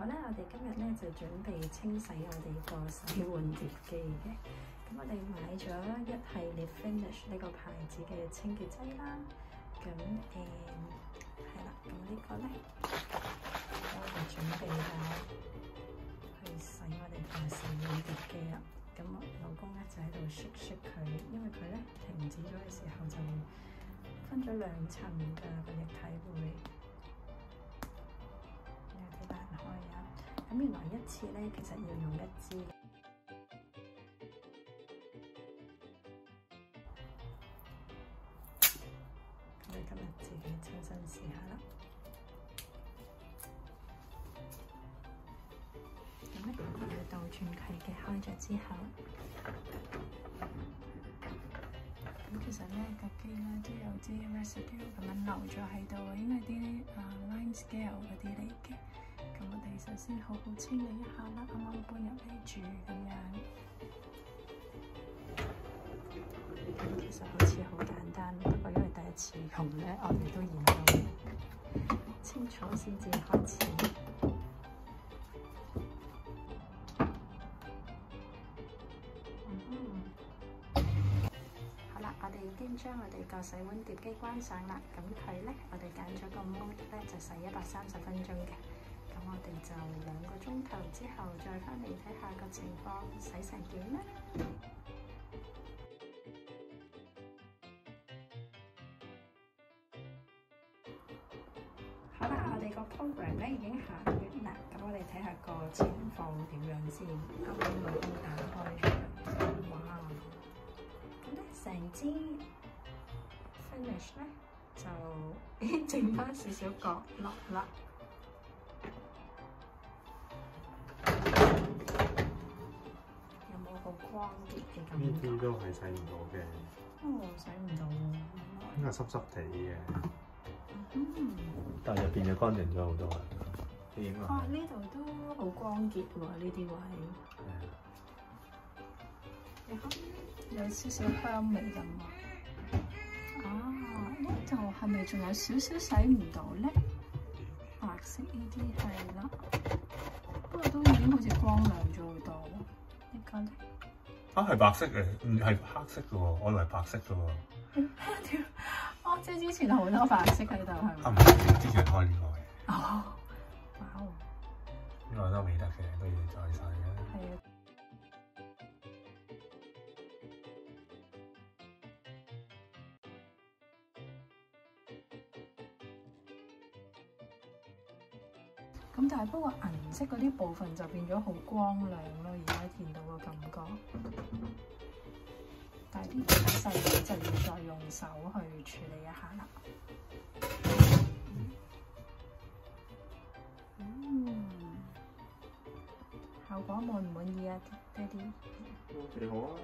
好啦，我哋今日咧就準備清洗我哋個洗碗碟機嘅。咁我哋買咗一系列 Finish 呢個牌子嘅清潔劑啦。咁係啦，咁呢個咧，我哋準備下去洗我哋個洗碗碟機啦。咁我老公咧就喺度啜佢，因為佢咧停止咗嘅時候就分咗2層嘅個液體會。咁原來一次咧，其實要用1支。我哋今日自己親身試下啦。咁咧，我要倒轉佢嘅，開咗之後，咁其實咧個機咧都有啲 residue 咁樣留咗喺度，應該啲line scale 嗰啲嚟嘅。咁我哋首先好好清理一下啦，啱啱搬入嚟住咁樣。咁其實好似好簡單，不過因為第一次用咧，我哋都研究清楚先至開始。好啦，我哋已經將我哋個洗碗碟機關上啦。咁佢咧，我哋揀咗個 mode 咧，就洗130分鐘嘅。咁我哋就2個鐘頭之後再翻嚟睇下個情況洗成點啦。好啦，我哋個 program 咧已經行完啦。咁我哋睇下個情況點樣先。啱啱老公打開咗，哇！咁咧成支 finish 咧就已經剩翻少少角落啦。光潔嘅感覺，呢啲都係洗唔到嘅。哦，洗唔到喎。應該濕濕地嘅。嗯。但係入邊就乾淨咗好多啦。你影落。呢度都好光潔喎，呢啲位。你睇，有少少香味咁喎。呢度係咪仲有少少洗唔到咧？白色呢啲係啦，不過都已經好似光亮咗好多。呢個咧？係白色嘅，唔係黑色嘅喎，我以為白色嘅喎。即係之前好多白色喺度係咪？唔係，之前開呢個嘅。哦，哇！呢個都未得嘅，都要再洗嘅。係啊。咁但係不過銀色嗰啲部分就變咗好光亮咯，而家見到個感覺。但係啲細嘢就要再用手去處理一下啦。效果滿唔滿意啊，爹哋？幾好啊！